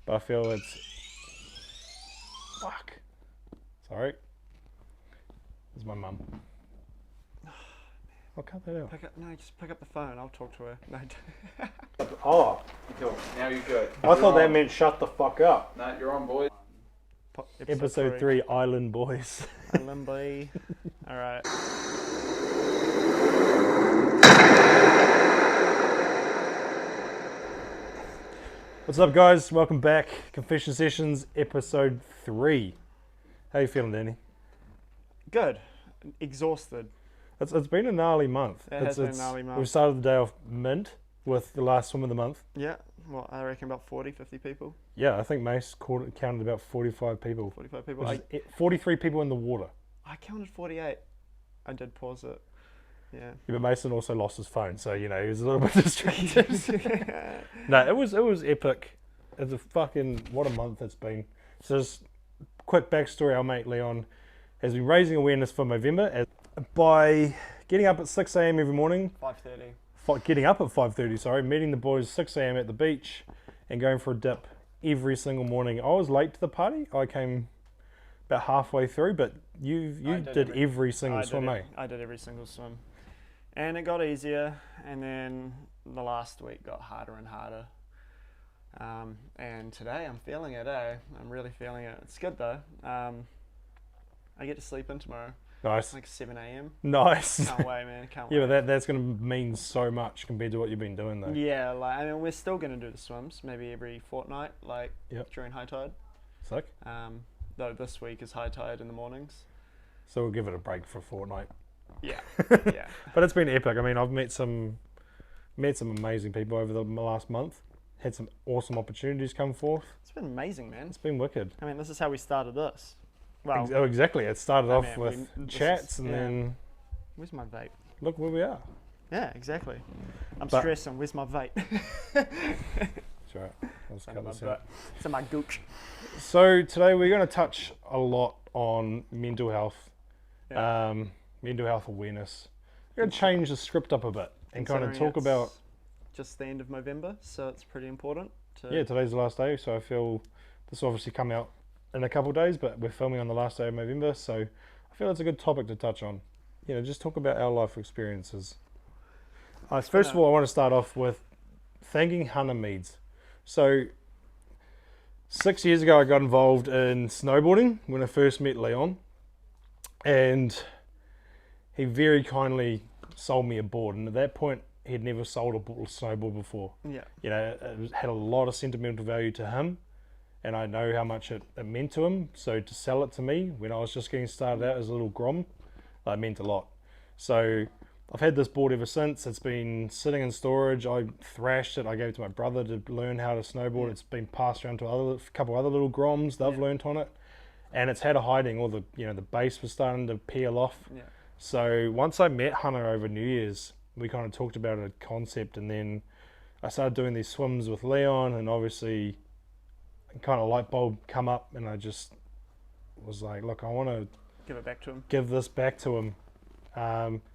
but I feel it's... Fuck. Sorry. This is my mum. I'll cut that out. Just pick up the phone. I'll talk to her. No. Oh. Cool. Now you're good. I thought that meant shut the fuck up. No, you're on, boys. Episode 3, Island Boys. Island Boy. All right. What's up, guys? Welcome back. Confession Sessions, episode 3. How you feeling, Danny? Good. Exhausted. It's been a gnarly month. It has been a gnarly month. We've started the day off mint with the last swim of the month. Yeah. Well, I reckon about 40, 50 people. Yeah, I think Mace counted about 45 people. 45 people. 43 people in the water. I counted 48. I did pause it. Yeah. But Mason also lost his phone, so he was a little bit distracted. No, it was epic. It's a fucking what a month it's been. So just quick backstory: our mate Leon has been raising awareness for Movember by getting up at 6 a.m. every morning. 5:30. Getting up at 5:30. Sorry, meeting the boys 6 a.m. at the beach, and going for a dip every single morning. I was late to the party. I came about halfway through, but you did every single swim, eh? I did every single swim. And it got easier, and then the last week got harder and harder. And today I'm feeling it, eh? I'm really feeling it. It's good though. I get to sleep in tomorrow. Nice. Like 7 a.m. Nice. Can't wait, man. Can't wait. Yeah, but that's going to mean so much compared to what you've been doing, though. Yeah, like I mean, we're still going to do the swims, maybe every fortnight, like during high tide. Sick. Though this week is high tide in the mornings. So we'll give it a break for a fortnight. Yeah, yeah. But it's been epic. I mean, I've met some amazing people over the last month. Had some awesome opportunities come forth. It's been amazing, man. It's been wicked. I mean, this is how we started this. Well, oh, exactly. It started off with chats, and then where's my vape? Look where we are. Yeah, exactly. I'm stressing. Where's my vape? That's right. Let's cut this out. It's in my gooch. So today we're going to touch a lot on mental health, mental health awareness. We're going to change the script up a bit and kind of talk about just the end of November, so it's pretty important. Today's the last day, so I feel this will obviously come out in a couple of days, but we're filming on the last day of November, so I feel it's a good topic to touch on. Just talk about our life experiences. First of all, I want to start off with thanking Hannah Meads. So 6 years ago, I got involved in snowboarding when I first met Leon, and he very kindly sold me a board, and at that point, he'd never sold a snowboard before. Yeah. It had a lot of sentimental value to him, and I know how much it meant to him. So to sell it to me when I was just getting started out as a little grom, that meant a lot. So I've had this board ever since. It's been sitting in storage. I thrashed it. I gave it to my brother to learn how to snowboard. It's been passed around to a couple other little groms. They've learned on it, and it's had a hiding. All the the base was starting to peel off. Yeah. So once I met Hannah over New Year's, we kind of talked about a concept, and then I started doing these swims with Leon, and obviously kind of light bulb come up, and I just was like, look, I want to give it back to him. Give this back to him.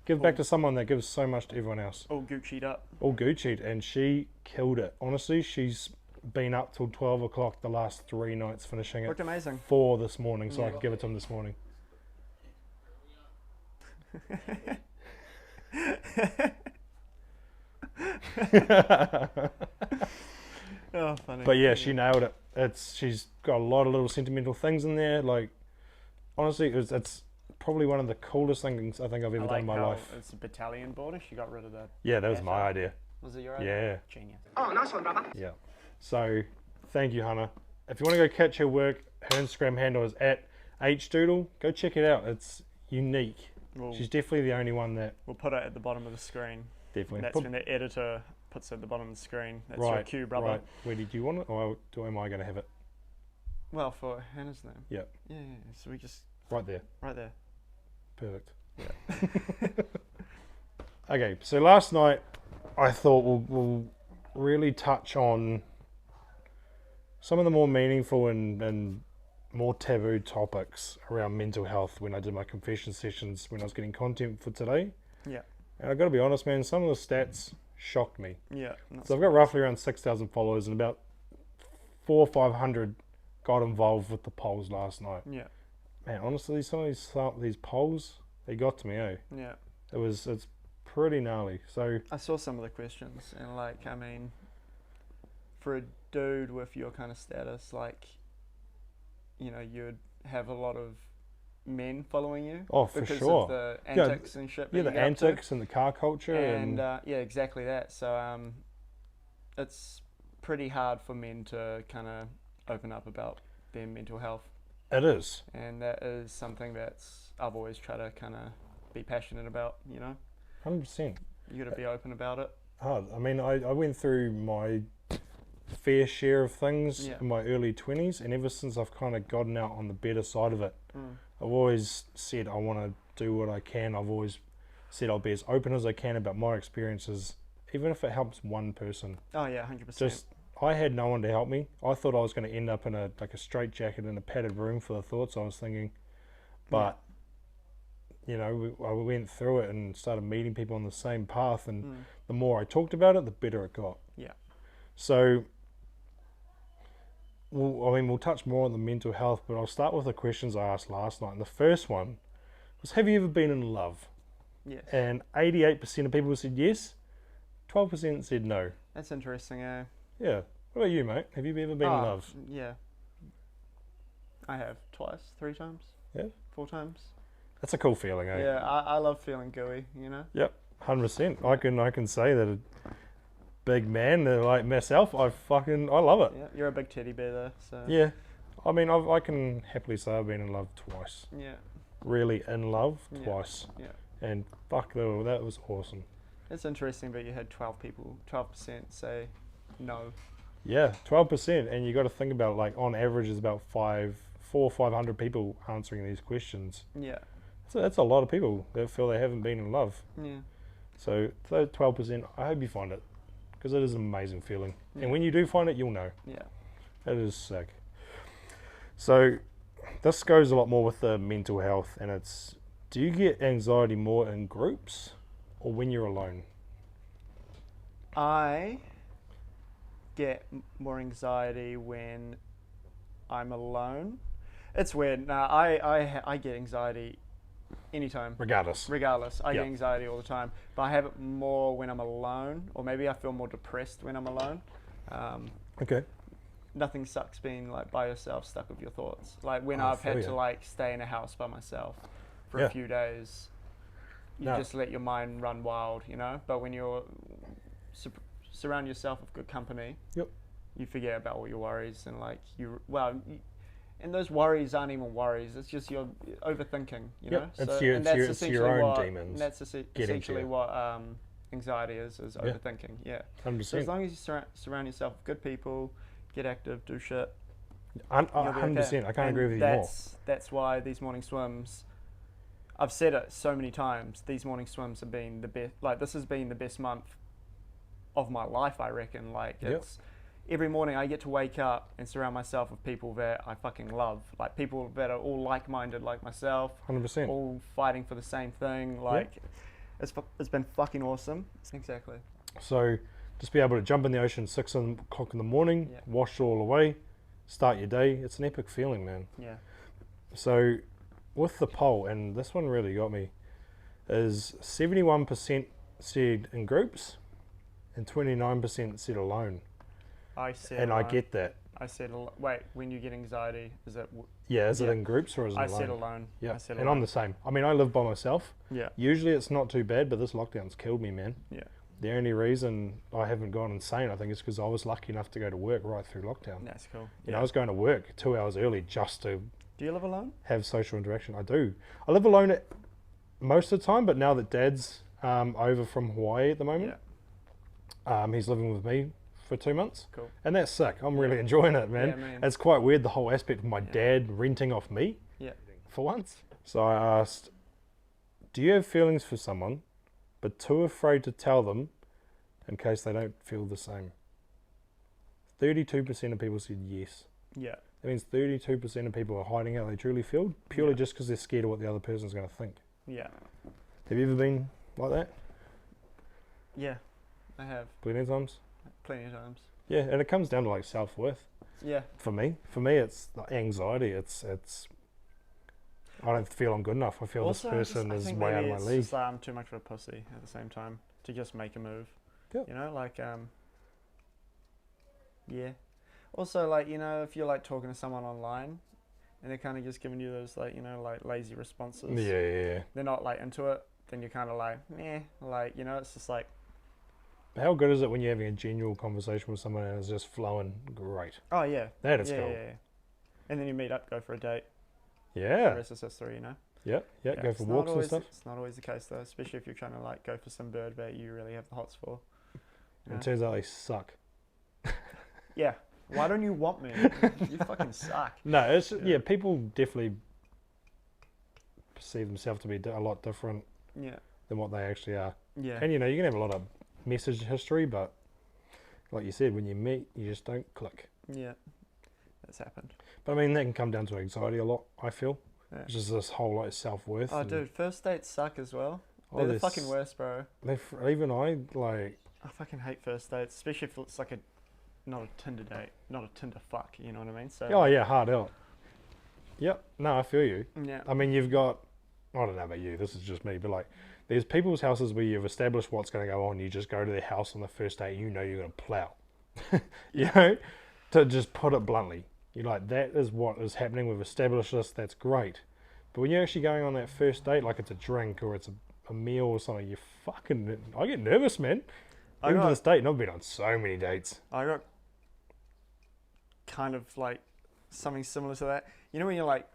Give it back to someone that gives so much to everyone else. All Gucci'd up. All Gucci'd, and she killed it. Honestly, she's been up till 12 o'clock the last 3 nights finishing it. Looked amazing. 4 this morning, so I could give it to him this morning. Oh, funny. But yeah, she nailed it. She's got a lot of little sentimental things in there. Like, honestly, it's probably one of the coolest things I think I've ever done in my life. It's a battalion border. She got rid of that. Yeah, that was my idea. Was it your idea? Yeah. Genius. Oh, nice one, brother. Yeah. So, thank you, Hannah. If you want to go catch her work, her Instagram handle is @hdoodle. Go check it out. It's unique. She's definitely the only one that... We'll put it at the bottom of the screen. Definitely. That's when the editor puts it at the bottom of the screen. That's your cue, brother. Right. Where did you want it, or am I going to have it? Well, for Hannah's name. Yeah. Yeah. So we just... Right there. Right there. Perfect. Yeah. Okay, so last night I thought we'll really touch on some of the more meaningful and more taboo topics around mental health when I did my confession sessions when I was getting content for today. Yeah. And I got to be honest, man, some of the stats shocked me. Yeah. So I've got roughly around 6,000 followers, and about 400 or 500 got involved with the polls last night. Yeah. Man, honestly, some of these polls, they got to me, eh? Yeah. It's pretty gnarly. So I saw some of the questions, and like, I mean, for a dude with your kind of status, like, you know, you'd have a lot of men following you. Oh, for because sure. of the antics and shit. Yeah, that the you get up to. antics and the car culture. And yeah, exactly that. So it's pretty hard for men to kind of open up about their mental health, it is. and that is something that's I've always tried to kind of be passionate about. You know, 100%. you got to be open about it. Hard. I mean, I went through my fair share of things Yeah. in my early 20s, and ever since I've kind of gotten out on the better side of it, Mm. I've always said I want to do what I can. I've always said I'll be as open as I can about my experiences, even if it helps one person. Oh yeah, 100%. Just, I had no one to help me. I thought I was going to end up in a straitjacket in a padded room for the thoughts I was thinking, but you know, I went through it and started meeting people on the same path, and the more I talked about it, the better it got. Yeah. So, we'll touch more on the mental health, but I'll start with the questions I asked last night. And the first one was, have you ever been in love? Yes. And 88% of people said yes, 12% said no. That's interesting, eh? Yeah. What about you, mate? Have you ever been in love? Yeah. I have twice, 3 times. Yeah. 4 times. That's a cool feeling, eh? Yeah, I love feeling gooey, you know? Yep, 100%. I can say that a big man like myself, I love it. Yeah, you're a big teddy bear though, so. Yeah. I mean, I can happily say I've been in love twice. Yeah. Really in love Yeah. twice. Yeah. And fuck, that was awesome. It's interesting, but you had 12% say no. Yeah, 12%. And you got to think about, like, on average, is about 400 or 500 people answering these questions. Yeah. So that's a lot of people that feel they haven't been in love. Yeah. So 12%, I hope you find it, because it is an amazing feeling. Yeah. And when you do find it, you'll know. Yeah. It is sick. So this goes a lot more with the mental health, and it's, do you get anxiety more in groups or when you're alone? I get more anxiety when I'm alone. It's weird. Nah, I get anxiety anytime. Regardless. I Yeah. get anxiety all the time, but I have it more when I'm alone, or maybe I feel more depressed when I'm alone. Okay. Nothing sucks being like by yourself, stuck with your thoughts. Like when I I've feel had ya. to like stay in a house by myself for Yeah. a few days, you No. just let your mind run wild, you know. But when you're surround yourself with good company, Yep. you forget about all your worries, and like and those worries aren't even worries. It's just you're overthinking, you know. It's So- your- and it's that's your essentially own what, demons and that's getting to essentially you. what anxiety is Yeah. overthinking. Yeah. So 100%. as long as you surround yourself with good people, get active, do shit. 100%. I can't agree with you more. That's why these morning swims, I've said it so many times, these morning swims have been the best. Like, this has been the best month of my life, I reckon. Like, it's every morning I get to wake up and surround myself with people that I fucking love. Like, people that are all like-minded like myself, 100%. all fighting for the same thing. Like, it's been fucking awesome. Exactly. So just be able to jump in the ocean 6 o'clock in the morning, wash it all away, start your day. It's an epic feeling, man. Yeah. So with the poll, and this one really got me, is 71% said in groups and 29% said alone. I said And I alone. get that. I said, wait, when you get anxiety, is it? Yeah, is it Yeah. in groups or is it I alone? said alone. Yeah, I said and alone. I'm the same. I mean, I live by myself. Yeah. Usually it's not too bad, but this lockdown's killed me, man. Yeah. The only reason I haven't gone insane, I think, is because I was lucky enough to go to work right through lockdown. That's cool. You know, I was going to work 2 hours early just to Do you live alone? have social interaction. I do. I live alone most of the time, but now that Dad's over from Hawaii at the moment, he's living with me for 2 months. Cool. And that's sick. I'm really enjoying it, man. Yeah, man. It's quite weird, the whole aspect of my dad renting off me Yeah. for once. So I asked, do you have feelings for someone, but too afraid to tell them in case they don't feel the same? 32% of people said yes. Yeah. That means 32% of people are hiding how they truly feel, purely just because they're scared of what the other person's going to think. Yeah. Have you ever been like that? Yeah. I have Plenty of times? plenty of times. Yeah, and it comes down to like self-worth. Yeah. For me, it's like anxiety. It's I don't feel I'm good enough. I feel Also, this person I is think way out maybe of my it's league. just I'm too much of a pussy at the same time to just make a move. Yeah. You know, like yeah. Also, like, you know, if you're like talking to someone online and they're kind of just giving you those like, you know, like lazy responses. Yeah. They're not like into it. Then you're kind of like, meh. Like, you know, it's just like, How good is it when you're having a genuine conversation with someone and it's just flowing great? oh yeah, That is yeah, cool. yeah. And then you meet up, go for a date. The Yeah. rest is history, you know. Yeah. Go It's for not walks and always, stuff. It's not always the case though, especially if you're trying to like go for some bird bait you really have the hots for. You know? It turns out they suck. Yeah. Why don't you want me? You fucking suck. No, it's Yeah. people definitely perceive themselves to be a lot different Yeah. than what they actually are. Yeah. And you know, you can have a lot of message history, but like you said, when you meet, you just don't click. Yeah. That's happened. But I mean, that can come down to anxiety a lot, I feel. Yeah. It's just this whole like self-worth. Oh, dude, first dates suck as well. They're the there's- fucking worst, bro. Even I, like, I fucking hate first dates, especially if it's like not a Tinder date, not a Tinder fuck, you know what I mean? So, oh yeah, hard out. Yep, no, I feel you. yeah. I mean, you've got, I don't know about you, this is just me, but like, there's people's houses where you've established what's going to go on, you just go to their house on the first date, you know you're going to plow. You know, to just put it bluntly. You're like, that is what is happening, we've established this, that's great. But when you're actually going on that first date, like it's a drink or it's a meal or something, you fucking, I get nervous, man. Even to this date, and I've been on so many dates. I got kind of like something similar to that. You know when you're like,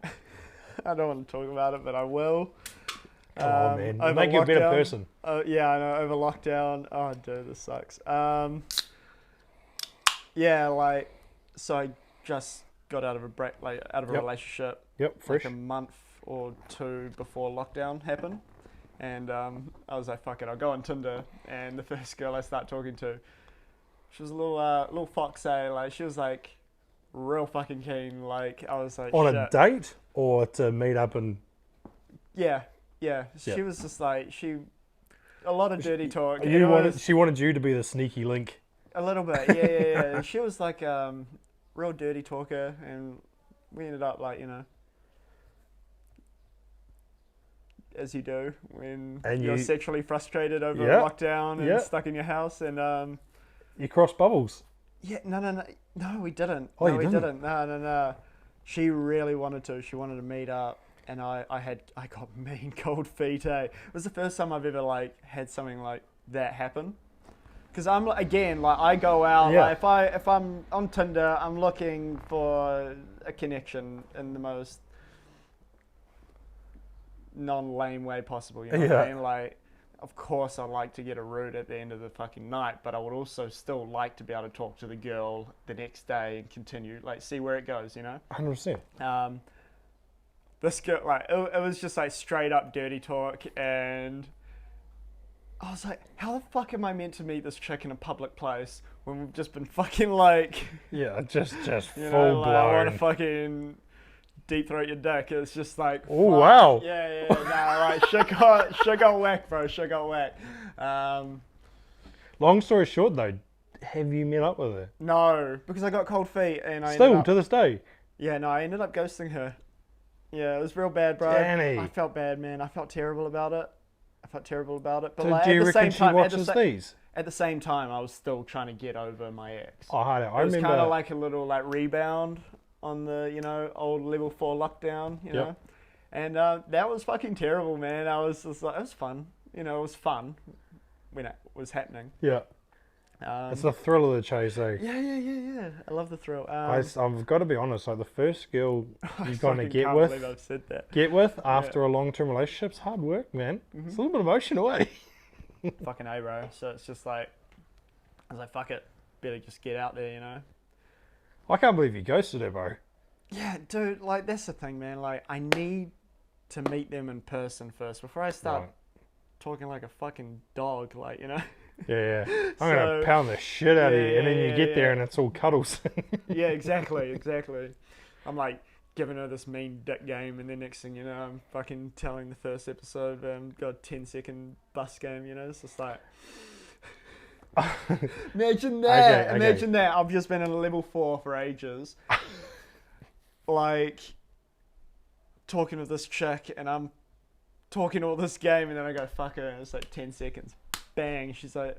I don't want to talk about it, but I will. Come on, man. It'll over make you a better lockdown- person. Oh yeah, I know. Over lockdown, oh dude, this sucks. Yeah, like, so I just got out of a break, like out of a Yep. relationship, Yep, fresh. like a month or two before lockdown happened, and I was like, fuck it, I'll go on Tinder, and the first girl I start talking to, she was a little foxy, like she was like real fucking keen, like I was like, On shit. a date or to meet up and... Yeah. She Yep. was just like a lot of dirty talk. and it was- She wanted you to be the sneaky link. A little bit, yeah. She was like real dirty talker, and we ended up like, you know, as you do when And you're you- sexually frustrated over Yeah, lockdown and yeah. stuck in your house, and You cross bubbles. yeah, no, we didn't. Oh, no, you we didn't? No. She really wanted to. She wanted to meet up, and I got mean cold feet. It was the first time I've ever like had something like that happen. Because I'm again like I go out Yeah. like if I'm on Tinder, I'm looking for a connection in the most non-lame way possible. You know what I Yeah. mean? Like, of course, I'd like to get a root at the end of the fucking night, but I would also still like to be able to talk to the girl the next day and continue, like, see where it goes. You know? 100%. This girl, like, it was just like straight up dirty talk, and I was like, how the fuck am I meant to meet this chick in a public place when we've just been fucking like, Yeah, just you full know, like, I want blown. to fucking deep throat your dick. It's just like, Oh, fuck. wow. Yeah, nah, like, shit got whack, bro, shit got whack. Long story short, though, have you met up with her? No, because I got cold feet, and I Still, ended up, to this day. yeah, no, I ended up ghosting her. Yeah, it was real bad, bro. Danny. I felt bad, man. I felt terrible about it. But So like, do you at the same reckon she time, watches these? at the same time, I was still trying to get over my ex. Oh, I It was remember. kind of like a little like rebound on the, you know, old level 4 lockdown, you Yep. know, and that was fucking terrible, man. I was just like, it was fun, you know, it was fun when it was happening. Yeah, it's the thrill of the chase, eh? Yeah. I love the thrill. I've got to be honest, like the first girl I you kind fucking of get can't with, believe I've said that. after a long-term relationship's hard work, man. Mm-hmm. It's a little bit emotional, eh? Fucking A, bro. So it's just like, I was like, fuck it, better just get out there, you know. I can't believe you ghosted her, bro. Yeah, dude, like, that's the thing, man. Like, I need to meet them in person first before I start Right. talking like a fucking dog, like, you know? Yeah. I'm gonna So- pound the shit out of you, and then you yeah, get there yeah. and it's all cuddles. Yeah, exactly. I'm like giving her this mean dick game, and then next thing you know, I'm fucking telling the first episode, got a 10-second bus game, you know? It's just like, Imagine that. Okay, Imagine that. I've just been in a level 4 for ages. Like, talking with this chick, and I'm talking all this game, and then I go, fuck her, and it's like 10 seconds. Bang. She's like,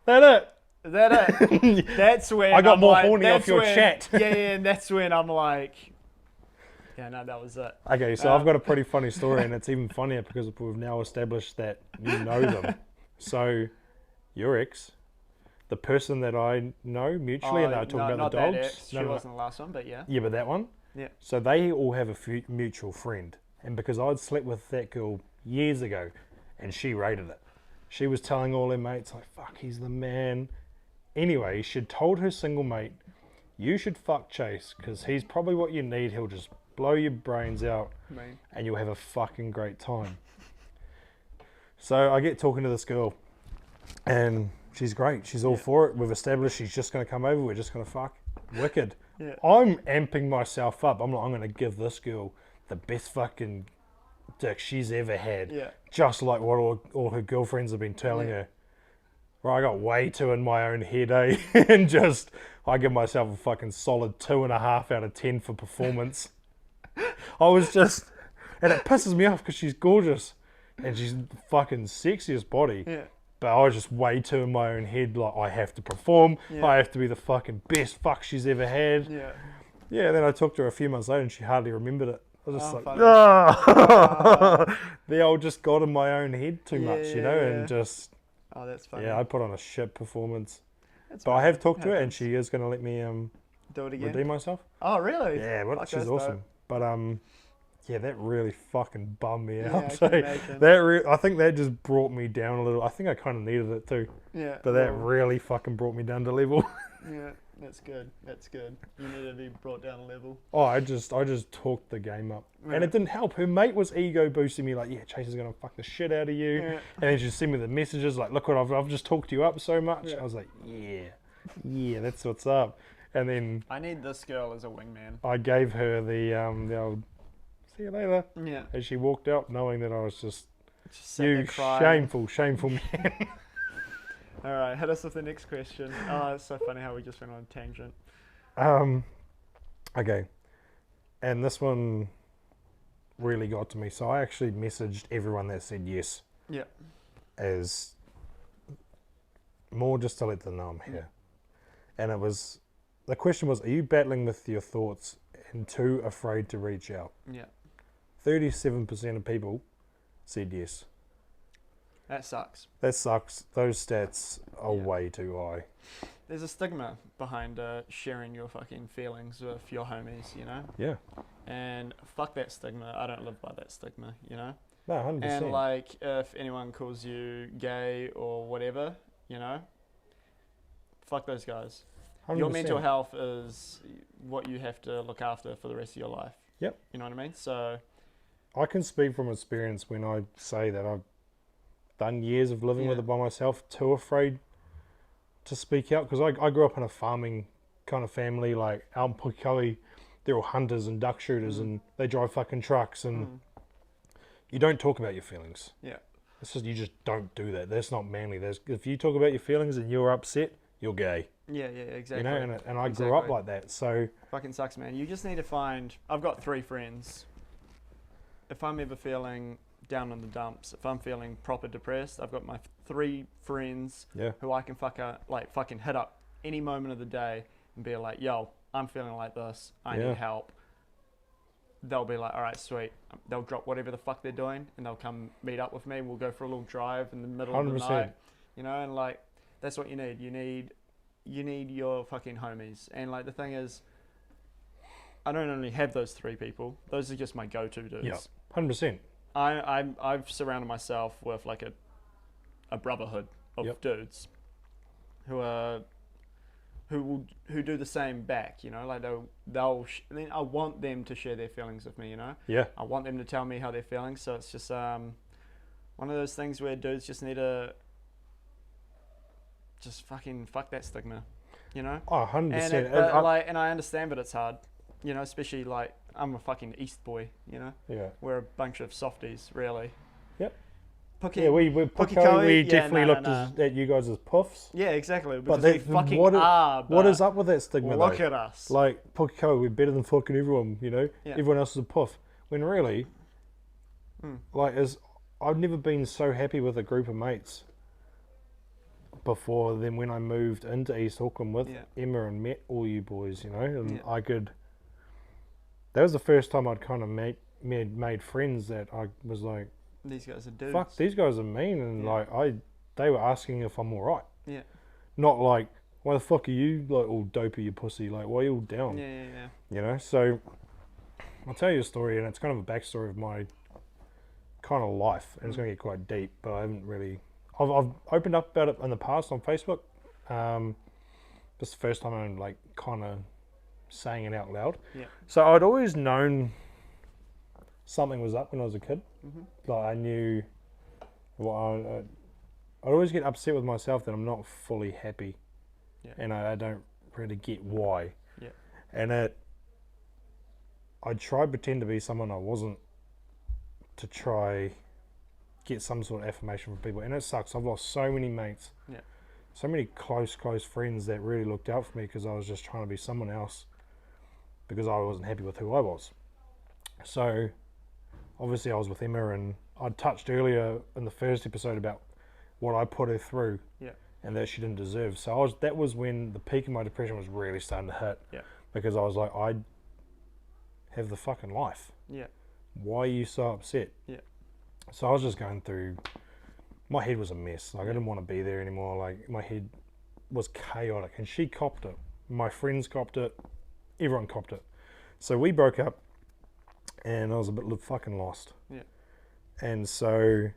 That it? is that it? That's when I got I'm more like, horny off that's your when- chat. Yeah, and that's when I'm like, yeah, no, that was it. Okay, so I've got a pretty funny story, and it's even funnier because we've now established that you know them. So, your ex, the person that I know mutually, and I talking about not the dogs. That ex. She wasn't the last one, but yeah. Yeah, but that one. Yeah. So they all have a mutual friend, and because I'd slept with that girl years ago, and she rated it, she was telling all her mates like, "Fuck, he's the man." Anyway, she'd told her single mate, "You should fuck Chase, because he's probably what you need. He'll just blow your brains out, and you'll have a fucking great time." So I get talking to this girl, and she's great. She's all for it. We've established she's just going to come over. We're just going to fuck. Wicked. Yeah. I'm amping myself up. I'm like, I'm going to give this girl the best fucking dick she's ever had. Yeah. Just like what all her girlfriends have been telling her. Right, I got way too in my own head, eh? And just, I give myself a fucking solid 2.5 out of 10 for performance. I was just, and it pisses me off because she's gorgeous and she's the fucking sexiest body. Yeah. But I was just way too in my own head, like I have to perform. Yeah. I have to be the fucking best fuck she's ever had. Yeah. Yeah, then I talked to her a few months later and she hardly remembered it. I was just like, funny. the old just got in my own head too much, you know, and just, Oh, that's funny. yeah, I put on a shit performance. That's But I fine. have talked to her and Happens. she is going to let me Do it again. redeem myself. Oh, really? Yeah, well, Fuck, she's that's awesome. dope. But yeah, that really fucking bummed me Yeah, out. I So can imagine. I think that just brought me down a little. I think I kind of needed it too. Yeah. But that well, really fucking brought me down to level. Yeah, that's good. That's good. You need to be brought down a level. Oh, I just talked the game up, Yeah. and it didn't help. Her mate was ego boosting me, like, "Yeah, Chase is gonna fuck the shit out of you," Yeah. and then she'd send me the messages like, "Look what I've just talked you up so much." Yeah. I was like, "Yeah, that's what's up." And then I need this girl as a wingman. I gave her the old "see you later" Yeah. as she walked out, knowing that I was just sitting you there crying. shameful man. All right, hit us with the next question. Oh, it's so funny how we just went on a tangent. Okay, and this one really got to me. So I actually messaged everyone that said yes. Yeah. As more just to let them know I'm here. And the question was, are you battling with your thoughts and too afraid to reach out? Yeah. 37% of people said yes. That sucks. That sucks. Those stats are Yeah. way too high. There's a stigma behind sharing your fucking feelings with your homies, you know? Yeah. And fuck that stigma. I don't live by that stigma, you know? No, 100%. And like, if anyone calls you gay or whatever, you know, fuck those guys. 100%. Your mental health is what you have to look after for the rest of your life. Yep. You know what I mean? So, I can speak from experience when I say that I've done years of living with Yeah. it by myself, too afraid to speak out. Because I grew up in a farming kind of family, like out in Pukekohe, they're all hunters and duck shooters and they drive fucking trucks and you don't talk about your feelings. yeah. It's just, you just don't do that. That's not manly. If you talk about your feelings and you're upset, you're gay. Yeah, exactly. You know, and I grew up Exactly. like that. So Fucking sucks, man. You just need to find. I've got 3 friends. If I'm ever feeling down in the dumps, if I'm feeling proper depressed, I've got my 3 friends yeah, who I can fucking hit up any moment of the day and be like, "Yo, I'm feeling like this. I Yeah. need help." They'll be like, "All right, sweet." They'll drop whatever the fuck they're doing and they'll come meet up with me. We'll go for a little drive in the middle of the 100%. night, you know, and like that's what you need. You need your fucking homies. And like the thing is, I don't only have those 3 people. Those are just my go-to dudes. yeah, 100%. I've surrounded myself with like a brotherhood of Yep. dudes who do the same back. You know, like then I want them to share their feelings with me. You know, Yeah, I want them to tell me how they're feeling. So it's just one of those things where dudes just need to just fucking fuck that stigma. You know. oh, 100%. And I understand, but it's hard, you know, especially I'm a fucking East boy, you know, yeah. we're a bunch of softies, really. Yep. Pookie. Yeah, we Pukikoe? Yeah, definitely no, looked no. at you guys as puffs. Yeah, exactly. But Because we fucking are. what but is up with that stigma look though? at us. Like, Pokiko, we're better than fucking everyone, you know? Yeah. Everyone else is a puff. When really, like, I've never been so happy with a group of mates before than when I moved into East Auckland with Emma and met all you boys, you know? And I could... That was the first time I'd kind of made friends that I was like, These guys are dudes. fuck, these guys are mean. And, like, they were asking if I'm alright. Yeah. Not like, why the fuck are you, like, all dopey, you pussy? Like, why are you all down? Yeah. You know, so I'll tell you a story, and it's kind of a backstory of my kind of life, and it's going to get quite deep, but I haven't really... I've opened up about it in the past on Facebook. This is the first time I'm, like, kind of saying it out loud. Yeah. So I'd always known something was up when I was a kid. Like, I knew... Well, I'd always get upset with myself that I'm not fully happy. Yeah. And I don't really get why. Yeah. And I tried pretend to be someone I wasn't to try get some sort of affirmation from people. And it sucks. I've lost so many mates. Yeah. So many close friends that really looked out for me because I was just trying to be someone else because I wasn't happy with who I was. So obviously I was with Emma, and I touched earlier in the first episode about what I put her through. Yeah. And that she didn't deserve. So that was when the peak of my depression was really starting to hit. Yeah. Because I was like, I have the fucking life. Yeah. Why are you so upset? Yeah. So I was just going through... My head was a mess. Like, I didn't want to be there anymore. Like, my head was chaotic. And she copped it. My friends copped it. Everyone copped it. So we broke up. And I was a bit fucking lost. Yeah. And so...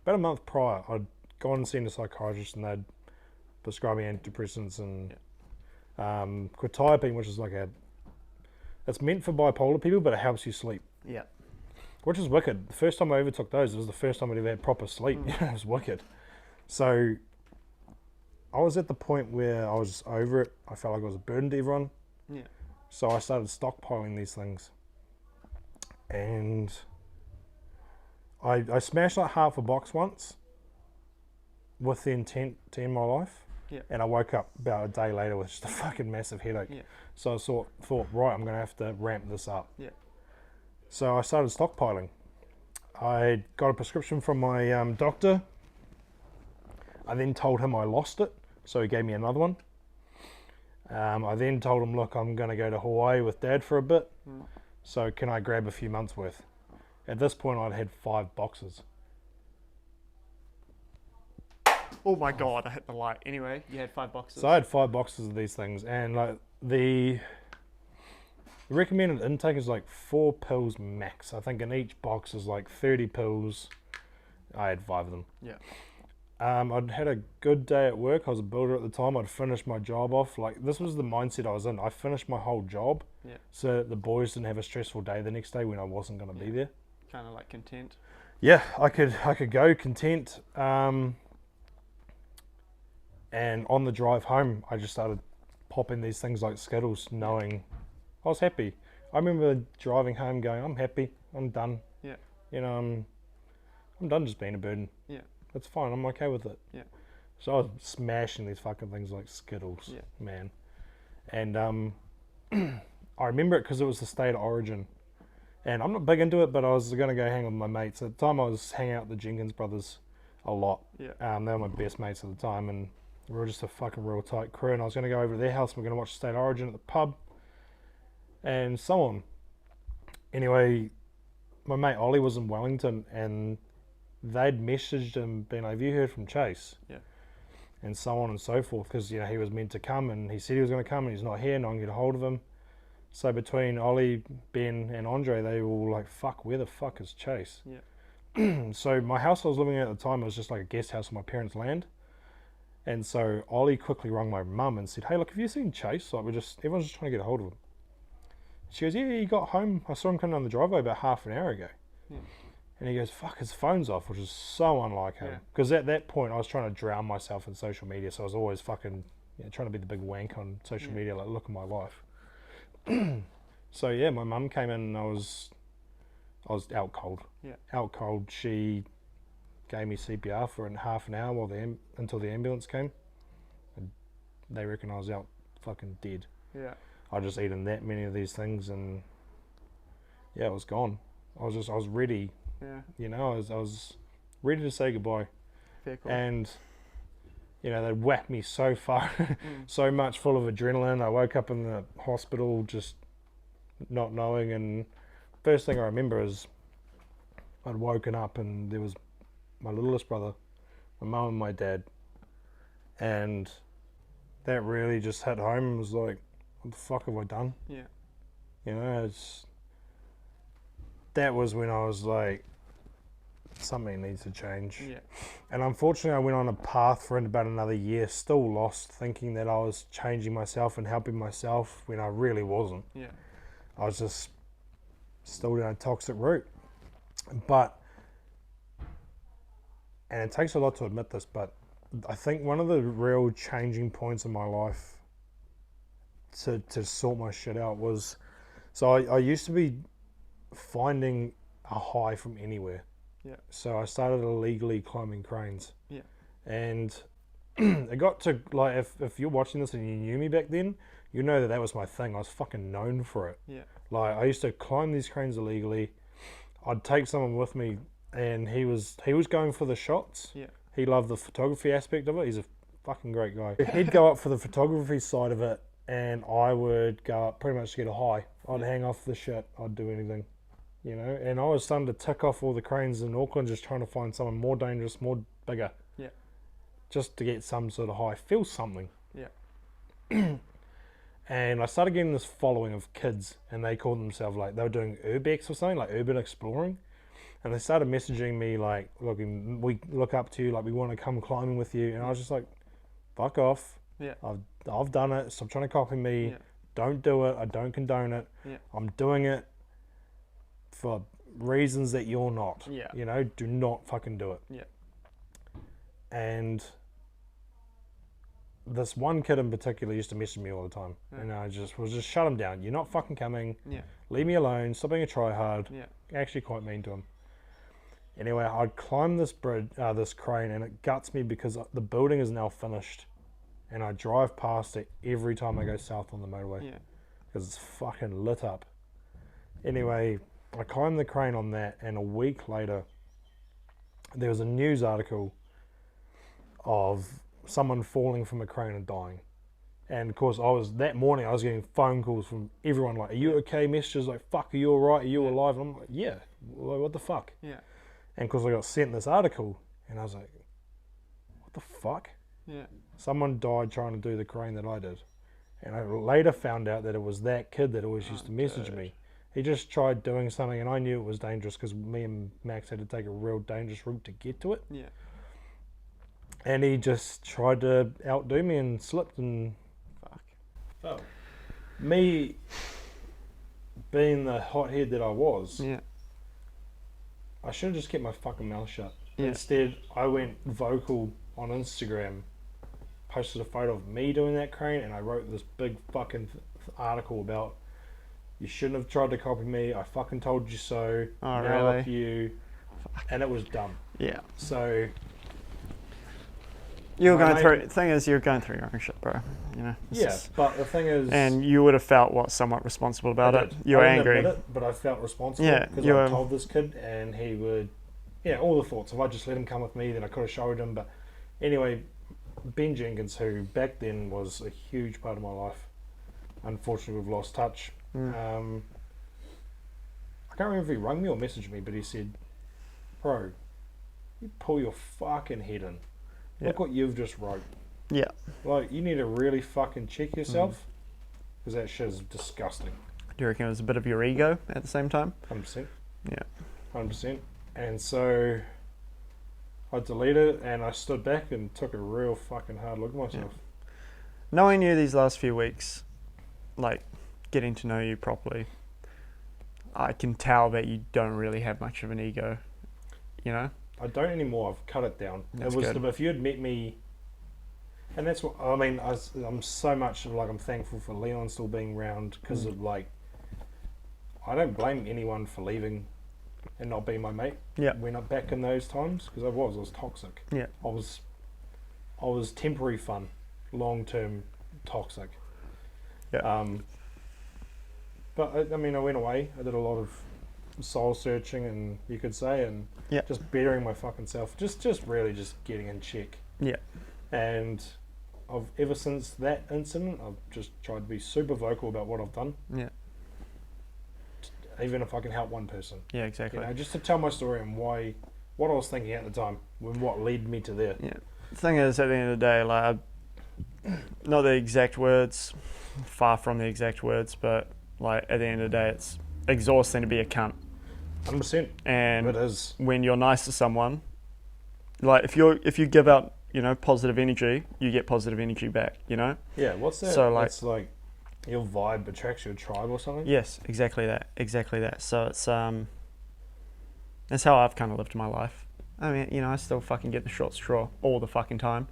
about a month prior, I'd gone and seen a psychiatrist, and they'd prescribed me antidepressants and quetiapine, which is like it's meant for bipolar people, but it helps you sleep. Yeah. Which is wicked. The first time I ever took those, it was the first time I'd ever had proper sleep. It was wicked. So I was at the point where I was just over it. I felt like I was a burden to everyone. Yeah. So I started stockpiling these things. And I smashed like half a box once with the intent to end my life. Yeah. And I woke up about a day later with just a fucking massive headache. Yeah. So I thought, right, I'm going to have to ramp this up. Yeah. So I started stockpiling. I got a prescription from my doctor. I then told him I lost it, so he gave me another one. I then told him, look, I'm going to go to Hawaii with Dad for a bit, so can I grab a few months worth? At this point, I'd had 5 boxes. Oh my god, I hit the light. Anyway, you had 5 boxes. So I had 5 boxes of these things, and like the recommended intake is like 4 pills max. I think in each box is like 30 pills. I had 5 of them. Yeah. I'd had a good day at work. I was a builder at the time. I'd finished my job off. Like, this was the mindset I was in. I finished my whole job, so that the boys didn't have a stressful day the next day when I wasn't going to be there. Kind of like content. Yeah, I could go content. And on the drive home, I just started popping these things like Skittles, knowing I was happy. I remember driving home going, I'm happy. I'm done. Yeah. You know, I'm done just being a burden. Yeah. That's fine. I'm okay with it. Yeah. So I was smashing these fucking things like Skittles, man. And I remember it because it was the state of origin. And I'm not big into it, but I was going to go hang with my mates. At the time, I was hanging out with the Jenkins brothers a lot. Yeah. They were my best mates at the time, and we were just a fucking real tight crew. And I was going to go over to their house. And we're going to watch the state of origin at the pub, and so on. Anyway, my mate Ollie was in Wellington, and they'd messaged him, being like, have you heard from Chase? Yeah. And so on and so forth, because he was meant to come, and he said he was going to come, and he's not here. No one can get a hold of him. So between Ollie, Ben, and Andre, they were all like, fuck, where the fuck is Chase? Yeah. So my house I was living in at the time was just like a guest house on my parents' land. And so Ollie quickly rang my mum and said, hey, look, have you seen Chase? Like, everyone's just trying to get a hold of him. She goes, yeah, he got home. I saw him coming down the driveway about half an hour ago. Yeah. And he goes, fuck, his phone's off, which is so unlike him. Because at that point, I was trying to drown myself in social media. So I was always fucking trying to be the big wank on social media, like, look at my life. So, yeah, my mum came in, and I was I was out cold. Yeah. Out cold. She gave me CPR for half an hour until the ambulance came. And they reckon I was out fucking dead. Yeah. I just eaten that many of these things, and yeah, it was gone. I was ready. Yeah. You know, I was ready to say goodbye. Fair call. And you know, they whacked me so far, so much full of adrenaline. I woke up in the hospital just not knowing, and first thing I remember is I'd woken up and there was my littlest brother, my mum and my dad, and that really just hit home and was like, what the fuck have I done? Yeah. You know, that was when I was like, something needs to change. Yeah. And unfortunately, I went on a path for about another year, still lost, thinking that I was changing myself and helping myself when I really wasn't. Yeah. I was just still down a toxic route. But, and it takes a lot to admit this, but I think one of the real changing points in my life to sort my shit out was, so I used to be finding a high from anywhere. Yeah. So I started illegally climbing cranes. Yeah. And it got to, like, if you're watching this and you knew me back then, you know that was my thing. I was fucking known for it. Yeah. Like, I used to climb these cranes illegally. I'd take someone with me, and he was going for the shots. Yeah. He loved the photography aspect of it. He's a fucking great guy. He'd go up for the photography side of it, and I would go up pretty much to get a high. I'd hang off the shit. I'd do anything. You know, and I was starting to tick off all the cranes in Auckland, just trying to find something more dangerous, more bigger. Yeah. Just to get some sort of high, feel something. Yeah. And I started getting this following of kids, and they called themselves, like, they were doing urbex or something, like urban exploring. And they started messaging me like, look, we look up to you, like, we want to come climbing with you. And I was just like, fuck off. Yeah. I've done it. Stop trying to copy me. Yeah. Don't do it. I don't condone it. Yeah. I'm doing it for reasons that you're not. Yeah. You know, do not fucking do it. Yeah. And this one kid in particular used to message me all the time. Yeah. And I was just shut him down. You're not fucking coming. Yeah. Leave me alone. Stop being a tryhard. Yeah. Actually quite mean to him. Anyway, I'd climb this bridge, this crane, and it guts me because the building is now finished. And I drive past it every time I go south on the motorway. Yeah. Because it's fucking lit up. Anyway, I climbed the crane on that, and a week later, there was a news article of someone falling from a crane and dying. And of course, that morning I was getting phone calls from everyone like, are you okay? Messages like, fuck, are you alright? Are you alive? And I'm like, yeah. Like, what the fuck? Yeah. And of course I got sent this article, and I was like, what the fuck? Yeah. Someone died trying to do the crane that I did. And I later found out that it was that kid that always used to message me. He just tried doing something, and I knew it was dangerous because me and Max had to take a real dangerous route to get to it. Yeah. And he just tried to outdo me and slipped and fell. Me being the hothead that I was, Yeah. I should have just kept my fucking mouth shut. Yeah. Instead, I went vocal on Instagram, posted a photo of me doing that crane, and I wrote this big fucking article about, you shouldn't have tried to copy me, I fucking told you so, Oh, now really? up you, and it was dumb. Yeah. So, You're My going mate- through. Thing is, you're going through your own shit, bro. You know. It's yeah, just- but the thing is... and you would have felt somewhat responsible about I it. did. You were I didn't angry. admit it, but I felt responsible Yeah, because you I were- told this kid, and he would, all the thoughts. If I just let him come with me, then I could have showed him. But anyway, Ben Jenkins, who back then was a huge part of my life, unfortunately we've lost touch. I can't remember if he rang me or messaged me, but he said, bro, you pull your fucking head in. Look what you've just wrote. Yeah. Like, you need to really fucking check yourself, because that shit is disgusting. Do you reckon it was a bit of your ego at the same time? 100%. Yeah. 100%. And so I deleted it, and I stood back and took a real fucking hard look at myself. Knowing you these last few weeks, like getting to know you properly, I can tell that you don't really have much of an ego. You know? I don't anymore. I've cut it down. That's it was good. if you had met me, and that's what I mean. I'm so much like, I'm thankful for Leon still being around because of, like, I don't blame anyone for leaving. and not be my mate. Yeah. When I'm back in those times, because I was toxic. Yeah. I was temporary fun, long term toxic. Yeah. But I mean, I went away. I did a lot of soul searching, and you could say, and Yeah. just bettering my fucking self. Just really just getting in check. Yeah. And ever since that incident, I've just tried to be super vocal about what I've done. Yeah. Even if I can help one person. Yeah, exactly. You know, just to tell my story and what I was thinking at the time, and what led me to there. Yeah. The thing is, at the end of the day, like, not the exact words, far from the exact words, but like at the end of the day, it's exhausting to be a cunt. 100%. And It is. when you're nice to someone, like if you give out, positive energy, you get positive energy back. Yeah. What's that? So, like- it's like your vibe attracts your tribe or something. Yes, exactly that. So it's that's how I've kind of lived my life. I mean, I still fucking get the short straw all the fucking time,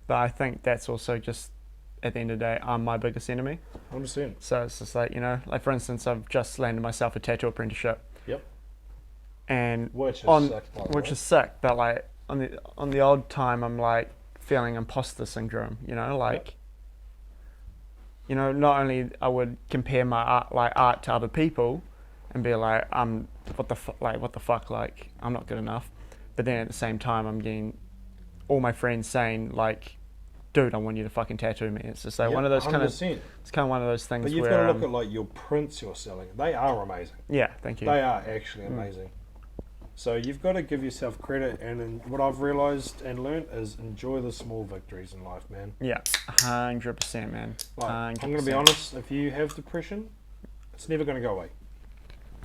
but I think that's also just, at the end of the day, I'm my biggest enemy. 100%. So it's just like, like for instance, I've just landed myself a tattoo apprenticeship. Yep. And Which is sick, by the which way. is sick, but like on the odd time, I'm like feeling imposter syndrome. Not only I would compare my art to other people, and be like, what the fuck, like I'm not good enough. But then at the same time, I'm getting all my friends saying like, dude, I want you to fucking tattoo me. It's just like one of those kind of. 100%. It's kind of one of those things. But you've where, got to look at like your prints you're selling. They are amazing. Yeah, thank you. They are actually amazing. So you've got to give yourself credit, and what I've realised and learnt is enjoy the small victories in life, man. Yeah, 100%, man. Like, 100%. I'm going to be honest, if you have depression, it's never going to go away.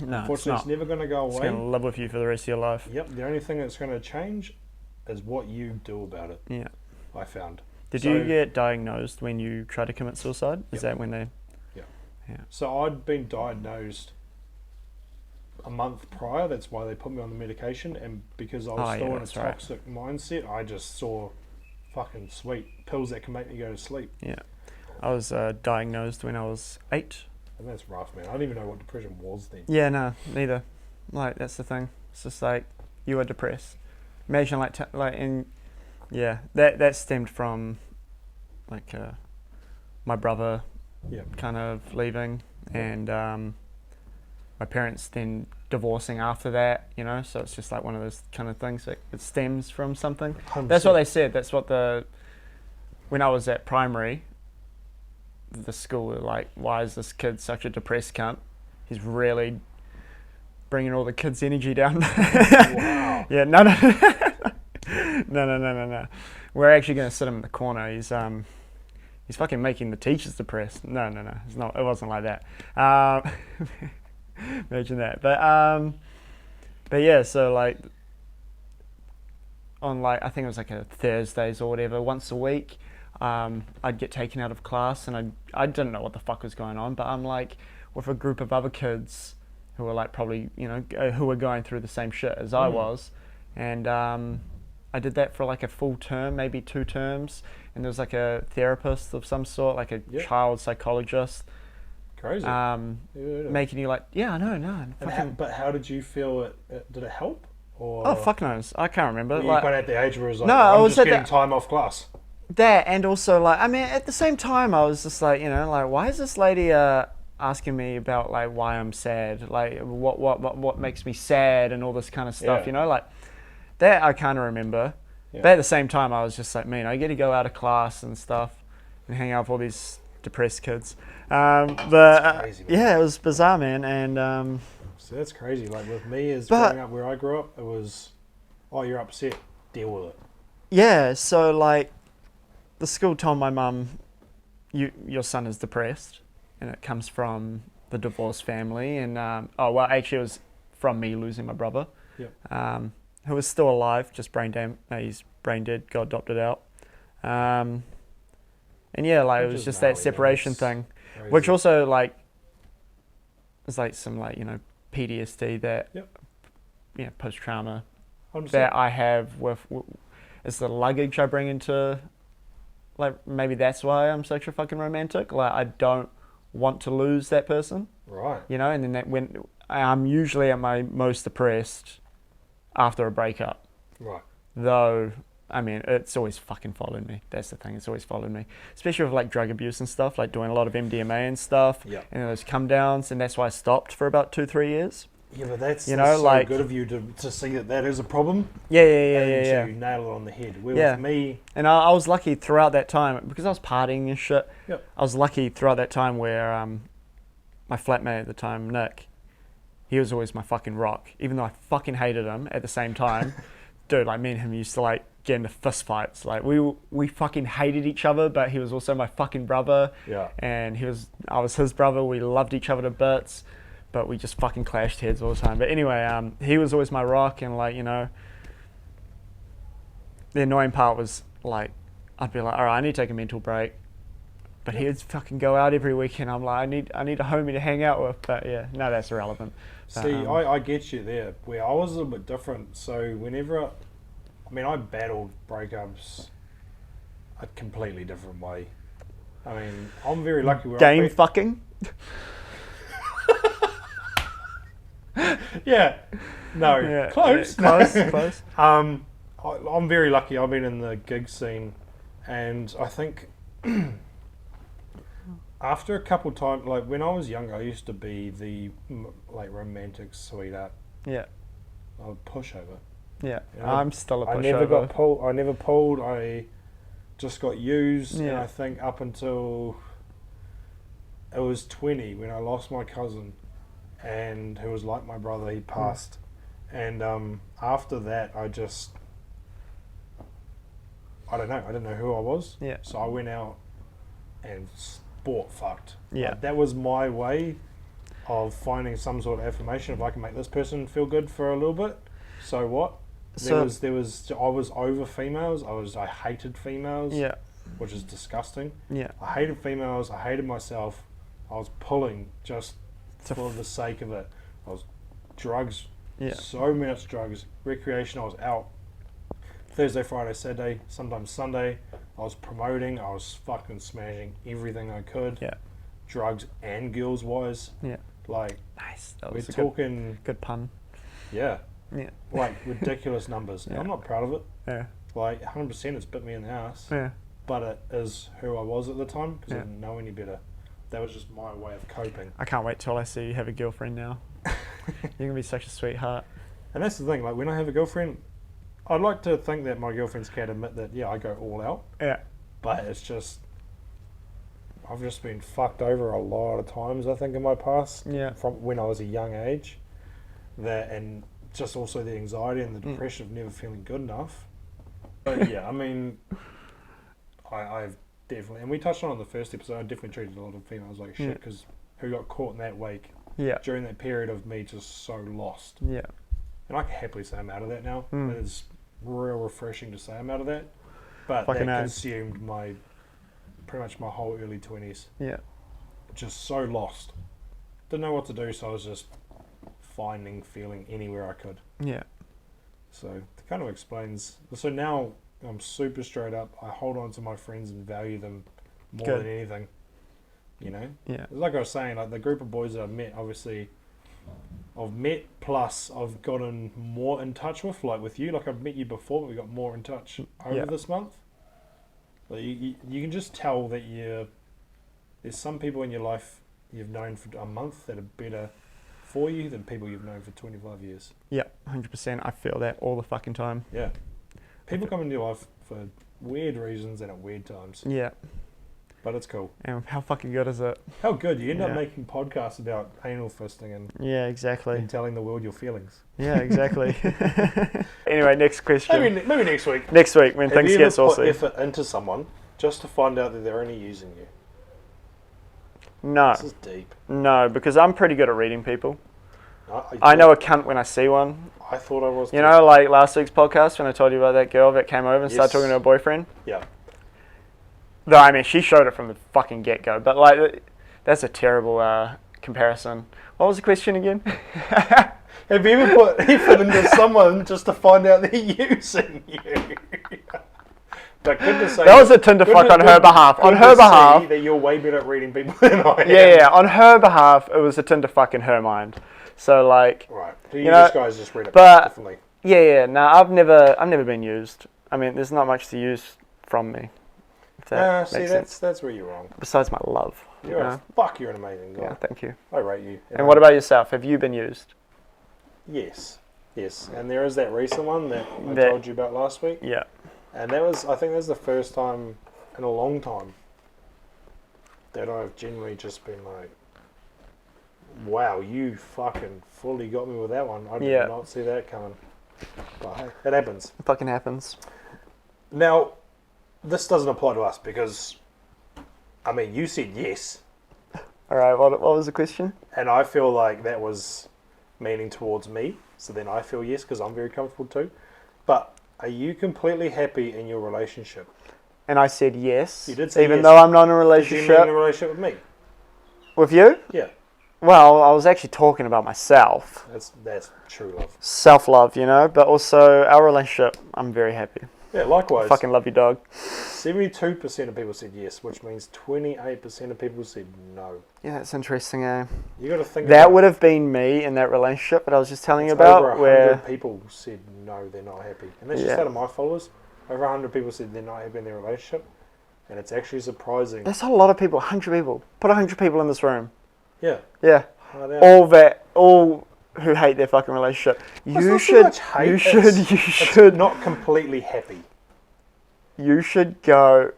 No, Unfortunately, it's never going to go It's away. going to live with you for the rest of your life. Yep, the only thing that's going to change is what you do about it, Yeah. I found. Did So- you get diagnosed when you tried to commit suicide? Is Yep. that when they... So I'd been diagnosed a month prior, that's why they put me on the medication, and because I was still in a that's right. toxic mindset, I just saw fucking sweet pills that can make me go to sleep. Yeah. I was diagnosed when I was 8. And that's rough, man. I don't even know what depression was then. Yeah, no, neither. Like, that's the thing. It's just like, you are depressed. Imagine that stemmed from like my brother Yeah. kind of leaving, and my parents then divorcing after that, so it's just like one of those kind of things that it stems from something. 100%. That's what they said. That's what when I was at primary, the school were like, why is this kid such a depressed cunt? He's really bringing all the kids' energy down. Wow. Yeah, no. No. We're actually going to sit him in the corner. He's fucking making the teachers depressed. No. It's not. It wasn't like that. Imagine that. But yeah. So like, on like, I think it was like a Thursdays or whatever, once a week, I'd get taken out of class, and I didn't know what the fuck was going on, but I'm like with a group of other kids who were like probably who were going through the same shit as I was, and I did that for like a full term, maybe 2 terms, and there was like a therapist of some sort, like a child psychologist, Crazy. making you like, yeah, no. But how did you feel did it help? Or Oh, fuck knows. I can't remember. were you Like, kind of at the age where it was like, No, I I'm was just at getting that- time off class? that, and also like, I mean, at the same time, I was just like, like, why is this lady asking me about like why I'm sad, like what makes me sad, and all this kind of stuff, Yeah. like that I kind of remember. Yeah. But at the same time, I was just like, man, I get to go out of class and stuff and hang out with all these depressed kids. But crazy, man. yeah, it was bizarre, man, and So that's crazy. Like with me, as But- growing up where I grew up, it was, oh, you're upset, deal with it. yeah, so like the school told my mum, your son is depressed, and it comes from the divorced family, and actually it was from me losing my brother, Yep. who was still alive, just he's brain dead, got adopted out, and yeah, like it Which was is just gnarly, that man. separation That's thing, Crazy. which also like is like some like PTSD that post trauma 100%. that I have with it's the luggage I bring into, like, maybe that's why I'm such a fucking romantic. Like, I don't want to lose that person, Right. and then that when I'm usually at my most depressed after a breakup. Right. Though, I mean, it's always fucking followed me. That's the thing. It's always followed me. Especially with like drug abuse and stuff, like doing a lot of MDMA and stuff. Yeah. And those come downs. And that's why I stopped for about 2-3 years. Yeah, but that's You know, so like- good of you to see that is a problem. Yeah. And to nail it on the head. Where Yeah. with me, And I was lucky throughout that time, because I was partying and shit. Yep. I was lucky throughout that time where my flatmate at the time, Nick, he was always my fucking rock. Even though I fucking hated him at the same time. Dude, like me and him used to like get into fist fights. Like we fucking hated each other, but he was also my fucking brother. Yeah. And I was his brother. We loved each other to bits, but we just fucking clashed heads all the time. But anyway, he was always my rock, and like, you know, the annoying part was like, I'd be like, all right, I need to take a mental break. But he'd fucking go out every weekend. I'm like, I need a homie to hang out with. But yeah, no, that's irrelevant. See, I get you there. Where I was a little bit different. So whenever, I battled breakups a completely different way. I mean, I'm very lucky. Where Game fucking? Yeah. No. Yeah, Close. yeah, No. close. I'm very lucky. I've been in the gig scene, and I think after a couple times, like when I was younger, I used to be the like romantic sweetheart. Yeah, I would push over. yeah. You know, I'm still a pushover. I never got pulled. I never pulled. I just got used. And Yeah. I think up until it was 20 when I lost my cousin, and who was like my brother. He passed, and after that, I don't know. I didn't know who I was. Yeah. So I went out and sport fucked. Yeah. Like, that was my way of finding some sort of affirmation. If I can make this person feel good for a little bit, so what? I was over females. I hated females. Yeah, Which is disgusting. yeah. I hated females. I hated myself. I was pulling just for the sake of it. I was drugs. Yeah. So much drugs. Recreation. I was out Thursday, Friday, Saturday, sometimes Sunday. I was promoting. I was fucking smashing everything I could. Yeah. Drugs and girls wise. Yeah. Like, Nice. That we're was a talking, good pun. yeah, Yeah. like ridiculous numbers. Yeah. I'm not proud of it. Yeah. Like 100%, it's bit me in the ass. Yeah. But it is who I was at the time because I Yeah. didn't know any better. That was just my way of coping. I can't wait till I see you have a girlfriend now. You're gonna be such a sweetheart. And that's the thing. Like when I have a girlfriend, I'd like to think that my girlfriends can admit that I go all out. Yeah. But it's just I've just been fucked over a lot of times. I think in my past. Yeah. From when I was a young age, that and just also the anxiety and the depression of never feeling good enough. But yeah, I mean, I've definitely, and we touched on it in the first episode. I definitely treated a lot of females like shit because who got caught in that wake Yeah. during that period of me just so lost. Yeah. And I can happily say I'm out of that now. Mm. It's real refreshing to say I'm out of that. But Fucking that oath. consumed pretty much my whole early 20s. Yeah. Just so lost. Didn't know what to do, so I was just feeling anywhere I could. Yeah. So it kind of explains. So now I'm super straight up. I hold on to my friends and value them more Good. than anything. You know? Yeah. Like I was saying, like the group of boys that I've met, obviously, I've met plus I've gotten more in touch with, like with you. Like I've met you before, but we got more in touch over this month. Like you can just tell that there's some people in your life you've known for a month that are better for you than people you've known for 25 years. Yeah. 100%. I feel that all the fucking time. Yeah. People come into your life for weird reasons and at weird times. Yeah. But it's cool. And how fucking good is it? How good. You end up Yeah. making podcasts about anal fisting and Yeah. Exactly. telling the world your feelings. Yeah. Exactly. Anyway, next question. Maybe next week. Next week when Have things you get ever put saucy. effort into someone just to find out that they're only using you? No. This is deep. No, because I'm pretty good at reading people. I know a cunt when I see one. I thought I was. You know, like last week's podcast when I told you about that girl that came over and started Yes. talking to her boyfriend. Yeah. Though, I mean, she showed it from the fucking get-go. But, like, that's a terrible comparison. What was the question again? Have you ever put effort into someone just to find out they're using you? But good to say. That was a Tinder fuck on her behalf. On her behalf. that you're way better at reading people than I am. Yeah, on her behalf, it was a Tinder fuck in her mind. So like, Right. So You know, guys just read it but- differently. yeah. No, I've never been used. I mean, there's not much to use from me. If that See, makes sense. that's where you're wrong. Besides my love. You're you're an amazing guy. Yeah, thank you. I rate you. And what about yourself? Have you been used? Yes. And there is that recent one that I That- told you about last week. Yeah. And I think that was the first time in a long time that I've genuinely just been like, wow, you fucking fully got me with that one. I did not see that coming. But hey, it happens. It fucking happens. Now, this doesn't apply to us because, I mean, you said yes. All right. What was the question? And I feel like that was meaning towards me. So then I feel yes because I'm very comfortable too. But are you completely happy in your relationship? And I said yes. You did say even yes. though I'm not in a Did you relationship. mean in a relationship with me? With you? Yeah. Well, I was actually talking about myself. That's true love. Self-love, you know, but also our relationship, I'm very happy. Yeah, likewise. Fucking love you, dog. 72% of people said yes, which means 28% of people said no. Yeah, it's interesting, eh? You got to think That about would have been me in that relationship that I was just telling you it's about. over 100 where people said no, they're not happy. And that's just out of my followers. Over 100 people said they're not happy in their relationship. And it's actually surprising. That's a lot of people, 100 people. Put 100 people in this room. Yeah. Yeah. All who hate their fucking relationship. You should not completely happy. You should go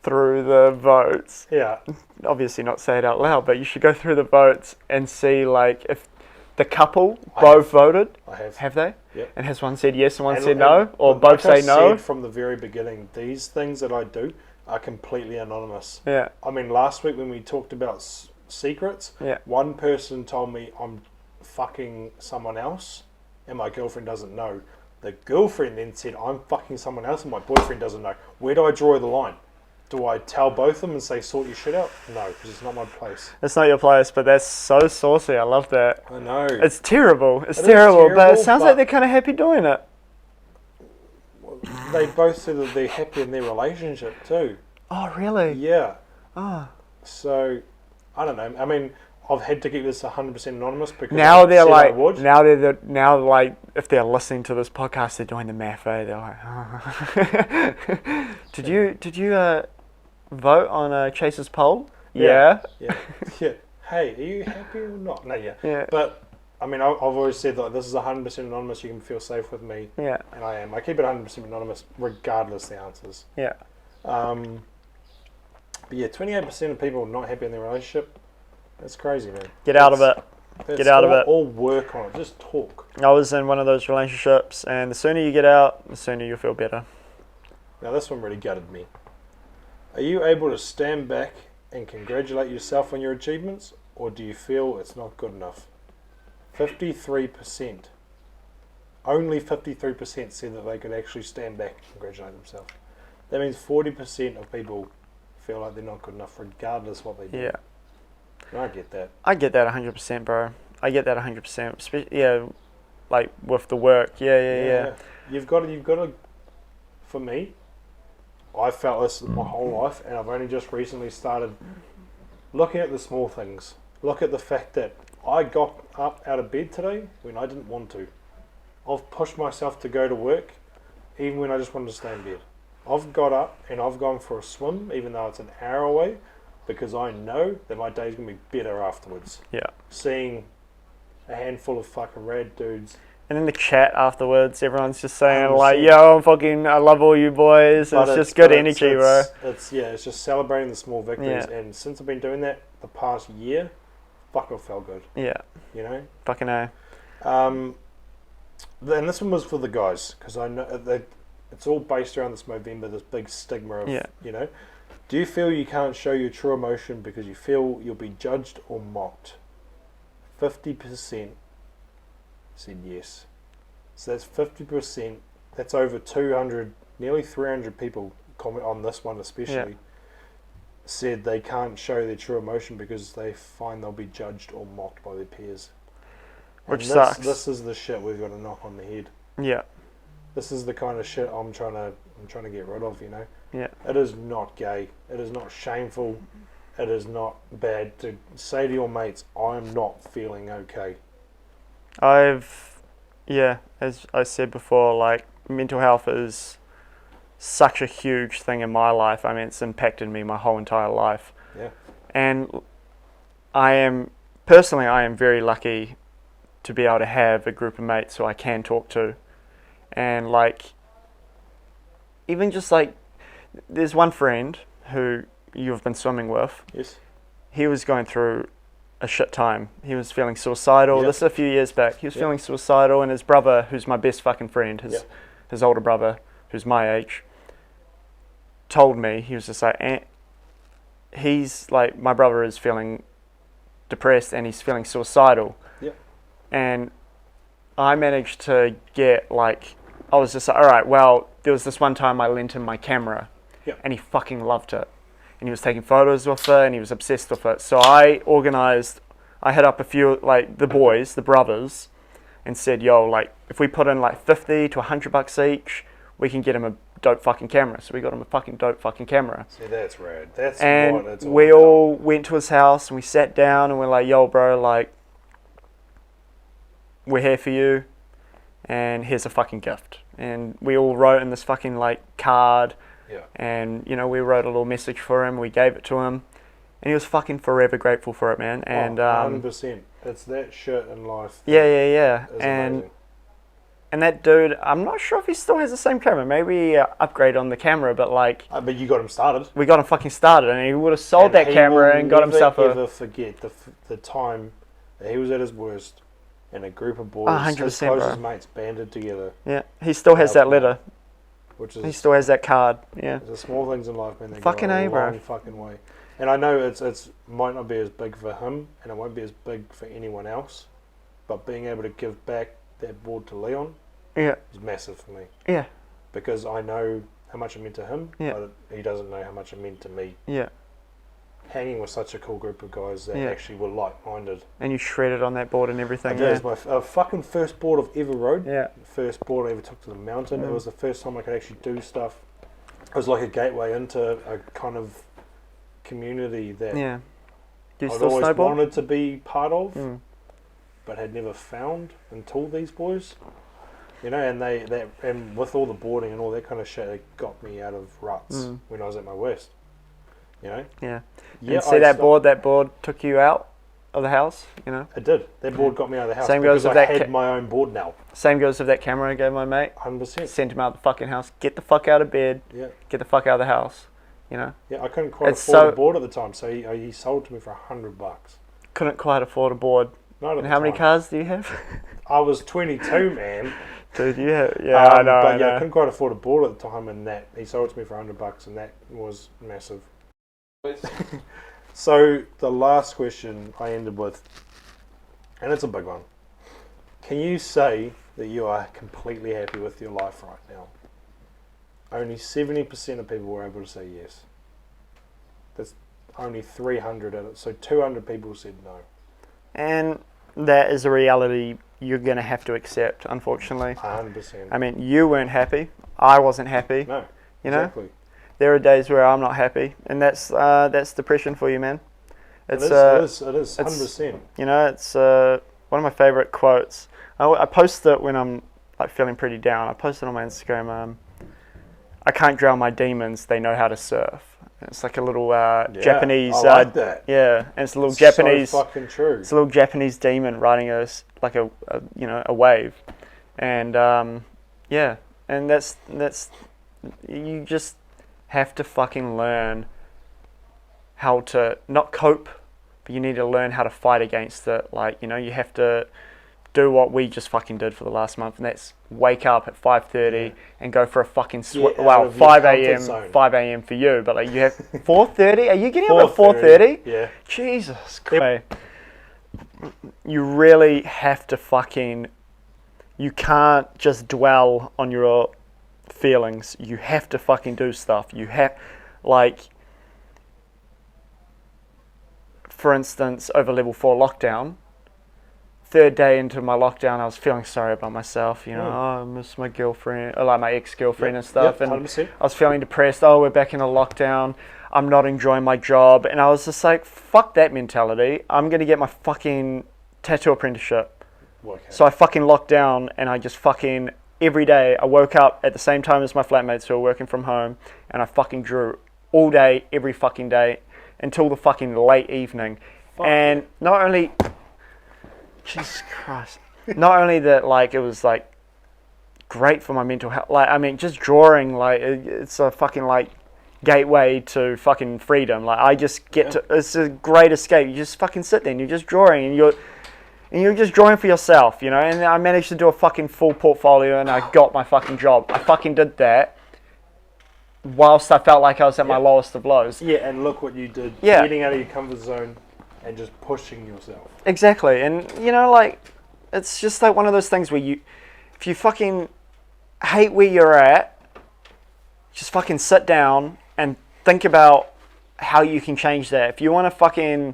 through the votes. Yeah. Obviously not say it out loud, but you should go through the votes and see like if the couple both voted. I have. Have they? Yep. And has one said yes and one said no? Or both like say no? Said from the very beginning, these things that I do are completely anonymous. Yeah. I mean, last week when we talked about secrets, one person told me I'm fucking someone else and my girlfriend doesn't know. The girlfriend then said I'm fucking someone else and my boyfriend doesn't know. Where do I draw the line? Do I tell both of them and say sort your shit out? No, because it's not my place. It's not your place, but that's so saucy. I love that. I know. It's terrible. It's It is terrible, but it terrible, sounds like they're kind of happy doing it. They both said that they're happy in their relationship too. Oh, really? Yeah. Oh. So, I don't know. I mean, I've had to keep this 100% anonymous because Now they're said like, I would. now like, if they're listening to this podcast, they're doing the math. They're like, oh. Did you vote on Chase's poll? Yeah. Yeah. Hey, are you happy or not? No, yeah. Yeah. But I mean, I've always said like this is 100% anonymous. You can feel safe with me. Yeah. And I am. I keep it 100% anonymous, regardless the answers. Yeah. But yeah, 28% of people not happy in their relationship. That's crazy, man. Get out of it. Get out of it. All work on it. Just talk. I was in one of those relationships, and the sooner you get out, the sooner you'll feel better. Now this one really gutted me. Are you able to stand back and congratulate yourself on your achievements, or do you feel it's not good enough? 53%. Only 53% said that they could actually stand back and congratulate themselves. That means 40% of people feel like they're not good enough regardless what they do. Yeah. And I get that. I get that 100%, bro. I get that 100%. Yeah, like with the work. Yeah. You've got to, for me, I felt this my whole life, and I've only just recently started looking at the small things. Look at the fact that I got up out of bed today when I didn't want to. I've pushed myself to go to work even when I just wanted to stay in bed. I've got up and I've gone for a swim even though it's an hour away because I know that my day's going to be better afterwards. Yeah. Seeing a handful of fucking rad dudes. And in the chat afterwards, everyone's just saying 100%. like, "Yo, I love all you boys." It's just good energy, bro. It's just celebrating the small victories. Yeah. And since I've been doing that the past year, fuck, it felt good. Yeah. You know. Fucking A. And this one was for the guys because I know that it's all based around this Movember, this big stigma of you know. Do you feel you can't show your true emotion because you feel you'll be judged or mocked? 50% said yes. So that's 50%. That's over 200, nearly 300 people comment on this one especially. Said they can't show their true emotion because they find they'll be judged or mocked by their peers. Which sucks. This is the shit we've got to knock on the head. Yeah. This is the kind of shit I'm trying to get rid of, you know. Yeah. It is not gay. It is not shameful. It is not bad to say to your mates, I'm not feeling okay. As I said before, like, mental health is such a huge thing in my life. I mean, it's impacted me my whole entire life. Yeah. And I am very lucky to be able to have a group of mates who I can talk to. And, like, even just, like, there's one friend who you've been swimming with. Yes. He was going through a shit time. He was feeling suicidal. Yep. This is a few years back. He was Yep. feeling suicidal, and his brother, who's my best fucking friend, his older brother, who's my age, told me, he was just like, he's like, my brother is feeling depressed and he's feeling suicidal. Yep. And I managed to get, like, I was just like, all right, well, there was this one time I lent him my camera. Yep. And he fucking loved it. And he was taking photos with it and he was obsessed with it. So I hit up a few, like, the boys, the brothers, and said, yo, like, if we put in like 50 to $100 each, we can get him a dope fucking camera. So we got him a fucking dope fucking camera. See, that's rad. That's and what it's all we about. all went to his house and we sat down and we're like, yo, bro, like, we're here for you and here's a fucking gift. And we all wrote in this fucking, like, card. Yeah. And, you know, we wrote a little message for him. We gave it to him. And he was fucking forever grateful for it, man. And 100%. It's that shit in life. Yeah. Is And amazing. and that dude, I'm not sure if he still has the same camera. Maybe he upgraded on the camera, but, like, But you got him started. we got him fucking started. And he would have sold that he camera will and got himself never a... forget the time that he was at his worst and a group of boys, 100%, his closest mates, banded together, Yeah, he still has that letter. which He is still has that card. Yeah. the small things in life, man. They Fucking go a A, bro. long fucking way. And I know it's might not be as big for him, and it won't be as big for anyone else, but being able to give back that board to Leon Yeah. is massive for me, Yeah. because I know how much it meant to him, Yeah. but he doesn't know how much it meant to me. Yeah. Hanging with such a cool group of guys that Yeah. actually were like-minded. And you shredded on that board and I everything. did. It was my fucking first board I've ever rode. Yeah. First board I ever took to the mountain. It Mm. was the first time I could actually do stuff. It was like a gateway into a kind of community that Yeah. Do you I'd still always snowboard? wanted to be part of, Mm. but had never found until these boys. You know, and and with all the boarding and all that kind of shit, it got me out of ruts Mm. when I was at my worst. You know? Yeah. Yeah, And see that board took you out of the house, you know? It did. That board got me out of the house Same goes because with I that had my own board now. Same goes with that camera I gave my mate. 100%. Sent him out the fucking house. Get the fuck out of bed. Yeah. Get the fuck out of the house. You know? Yeah, I couldn't quite It's afford so- a board at the time, so he sold to me for $100. Couldn't quite afford a board. Not at And the how many time. cars do you have? I was 22, man. Dude, you have... Yeah, I know, But I yeah, I know. couldn't quite afford a board at the time, and that he sold it to me for $100, and that was massive. So the last question I ended with, and it's a big one. Can you say that you are completely happy with your life right now? Only 70% of people were able to say yes. That's only 300 at it. So 200 people said no. And that is a reality you're going to have to accept, unfortunately. 100%. I mean, you weren't happy. I wasn't happy. No. You know? Exactly. There are days where I'm not happy, and that's depression for you, man. It is 100%. You know, it's one of my favorite quotes. I post it when I'm, like, feeling pretty down. I post it on my Instagram. I can't drown my demons. They know how to surf. And it's like a little Japanese. I like that. Yeah, and it's a little It's Japanese. so fucking true. It's a little Japanese demon riding a wave, and yeah, and that's you just have to fucking learn how to not cope, but you need to learn how to fight against it. Like, you know, you have to do what we just fucking did for the last month, and that's wake up at 5:30 and go for a fucking Get out well, of your 5 comfort a.m. zone. 5 a.m. for you, but, like, you have 4:30. Are you getting up at 4:30? Yeah. Jesus Christ. You really have to fucking... You can't just dwell on your feelings. You have to fucking do stuff. You have... Like... For instance, over level 4 lockdown, third day into my lockdown, I was feeling sorry about myself. You know, oh, I miss my girlfriend, or like my ex-girlfriend and stuff. And 100%. I was feeling depressed. Oh, we're back in a lockdown. I'm not enjoying my job. And I was just like, fuck that mentality. I'm going to get my fucking tattoo apprenticeship. Okay. So I fucking locked down, and I just fucking, every day, I woke up at the same time as my flatmates who were working from home, and I fucking drew all day, every fucking day, until the fucking late evening. And not only, Jesus Christ, not only that, like, it was, like, great for my mental health, like, I mean, just drawing, like, it's a fucking, like, gateway to fucking freedom. Like, I just get to, it's a great escape. You just fucking sit there and you're just drawing, and you're just drawing for yourself, you know. And I managed to do a fucking full portfolio, and I got my fucking job. I fucking did that whilst I felt like I was at my lowest of lows. Yeah, and look what you did. Yeah. Getting out of your comfort zone and just pushing yourself. Exactly. And, you know, like, it's just like one of those things where if you fucking hate where you're at, just fucking sit down and think about how you can change that. If you want to fucking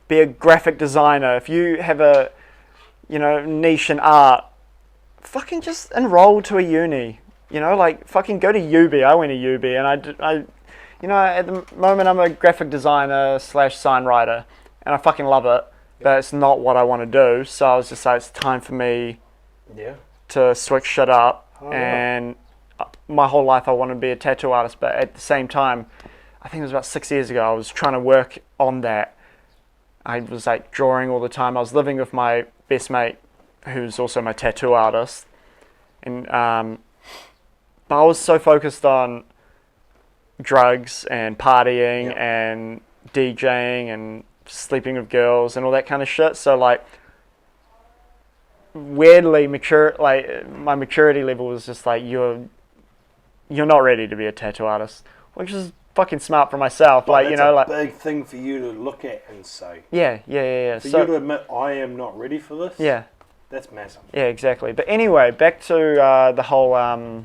be a graphic designer, if you have a, you know, niche in art, fucking just enroll to a uni. You know, like, fucking go to UB. I went to UB, and I you know, at the moment I'm a graphic designer / sign writer, and I fucking love it, but it's not what I want to do. So I was just like, it's time for me to switch shit up. And my whole life I wanted to be a tattoo artist, but at the same time, I think it was about 6 years ago, I was trying to work on that. I was like drawing all the time. I was living with my best mate, who's also my tattoo artist, and but I was so focused on drugs and partying and DJing and sleeping with girls and all that kind of shit. So, like, weirdly my maturity level was just like, you're not ready to be a tattoo artist, which is fucking smart for myself. But like, you know, like, big thing for you to look at and say. Yeah. For you to admit, I am not ready for this. Yeah. That's massive. Yeah, exactly. But anyway, back to the whole.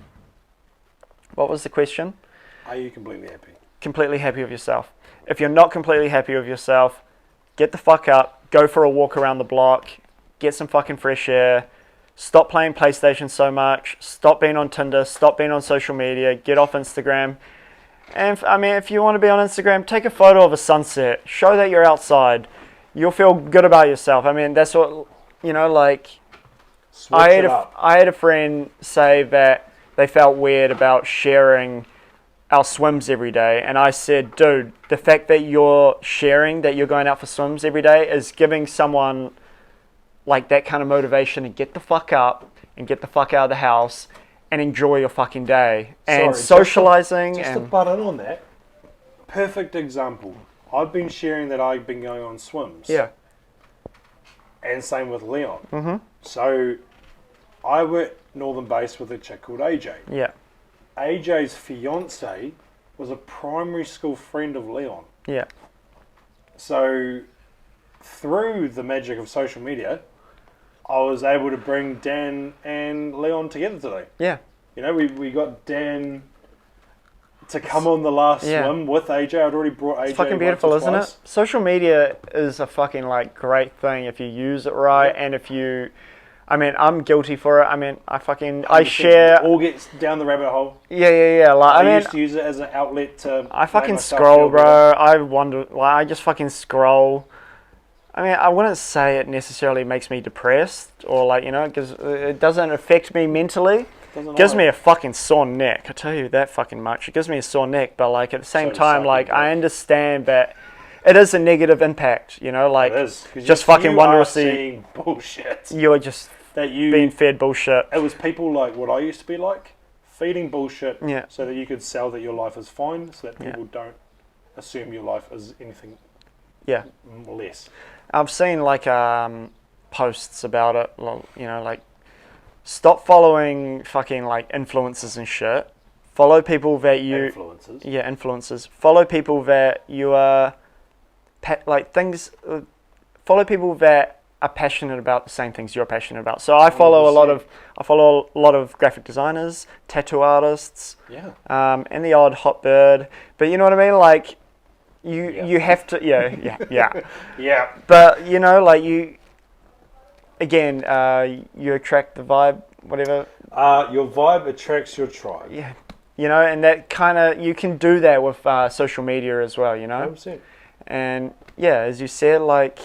What was the question? Are you completely happy? Completely happy with yourself. If you're not completely happy with yourself, get the fuck up, go for a walk around the block, get some fucking fresh air, stop playing PlayStation so much, stop being on Tinder, stop being on social media, get off Instagram. And I mean, if you want to be on Instagram, take a photo of a sunset, show that you're outside. You'll feel good about yourself. I mean, that's what, you know, like, I had a friend say that they felt weird about sharing our swims every day, and I said, dude, the fact that you're sharing that you're going out for swims every day is giving someone like that kind of motivation to get the fuck up and get the fuck out of the house and enjoy your fucking day. And socializing. Just to butt in on that, perfect example. I've been sharing that I've been going on swims. Yeah. And same with Leon. Mm-hmm. So I work Northern Base with a chick called AJ. Yeah. AJ's fiance was a primary school friend of Leon. Yeah. So through the magic of social media, I was able to bring Dan and Leon together today. Yeah. You know, we got Dan to come on the last swim with AJ. I'd already brought AJ. It's fucking beautiful, isn't it? Social media is a fucking, like, great thing if you use it right, and if you... I mean, I'm guilty for it. I mean, I share... All gets down the rabbit hole. Yeah. Like, I used to use it as an outlet to... I fucking scroll, bro. I wonder... Like, I just fucking scroll. I mean, I wouldn't say it necessarily makes me depressed or, like, you know, because it doesn't affect me mentally. It gives me a fucking sore neck. I tell you that fucking much. It gives me a sore neck, but, like, at the same time, like, I understand that it is a negative impact, you know, like, just fucking wonder to see bullshit. You're just being fed bullshit. It was people like what I used to be like, feeding bullshit so that you could sell that your life is fine, so that people don't assume your life is anything less. I've seen, like, posts about it, you know, like, stop following fucking, like, influencers and shit. Follow people that you... Influencers? Yeah, influencers. Follow people that you are... follow people that are passionate about the same things you're passionate about. So I follow a lot of graphic designers, tattoo artists, and the odd hot bird. But you know what I mean? Like, you have to, yeah. But you know, like, you attract the vibe, whatever. Your vibe attracts your tribe. Yeah, you know, and that kind of, you can do that with social media as well. You know. 100%. And yeah, as you said, like,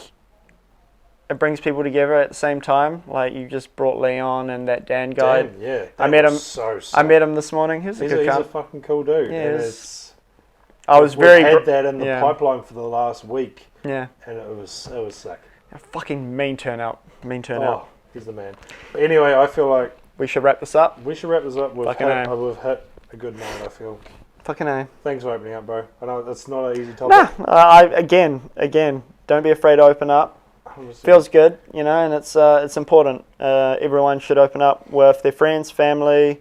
it brings people together at the same time. Like you just brought Leon and that Dan guy. Damn, yeah. I met him. So I met him this morning. He's a good he's a cunt. fucking cool dude. Yeah, and I was we've very had that in the yeah. pipeline for the last week. Yeah. And it was sick. A fucking mean turnout. Oh, he's the man. But anyway, I feel like we should wrap this up. we should wrap this up. We've hit a good night, I feel. Fucking A. Thanks for opening up, bro. I know that's not an easy topic. Nah, again, don't be afraid to open up. 100%. Feels good, you know, and it's important. Everyone should open up with their friends, family,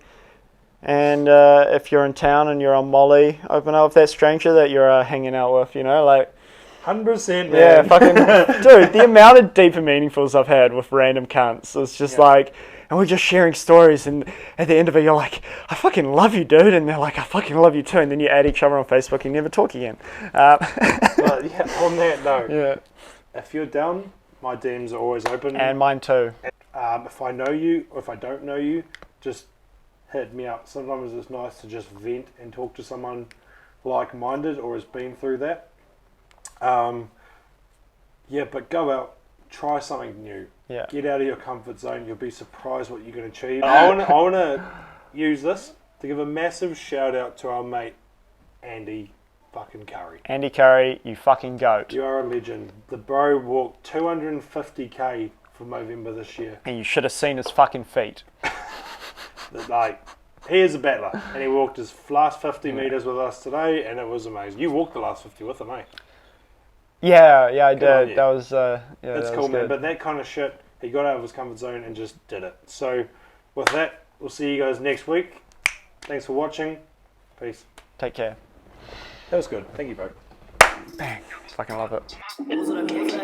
and if you're in town and you're on Molly, open up with that stranger that you're hanging out with, you know, like. 100%, man. Yeah, fucking dude. The amount of deep and meaningfuls I've had with random cunts is just like, and we're just sharing stories, and at the end of it, you're like, I fucking love you, dude, and they're like, I fucking love you too, and then you add each other on Facebook and you never talk again. But yeah, on that note, Yeah. if you're down, my DMs are always open. And mine too. If I know you or if I don't know you, just hit me up. Sometimes it's nice to just vent and talk to someone like-minded or has been through that. But go out, try something new. Yeah. Get out of your comfort zone. You'll be surprised what you can achieve. I want to use this to give a massive shout out to our mate Andy fucking Curry. Andy Curry, you fucking goat. You are a legend. The bro walked 250k for Movember this year. And you should have seen his fucking feet. Like, he is a battler, and he walked his last 50 metres with us today, and it was amazing. You walked the last 50 with him, eh? Yeah, I did. on you. That was That's that cool, was man. good. But that kind of shit, he got out of his comfort zone and just did it. So, with that, we'll see you guys next week. Thanks for watching. Peace. Take care. That was good. Thank you, bro. Bang. Fucking love it. It was what I mean.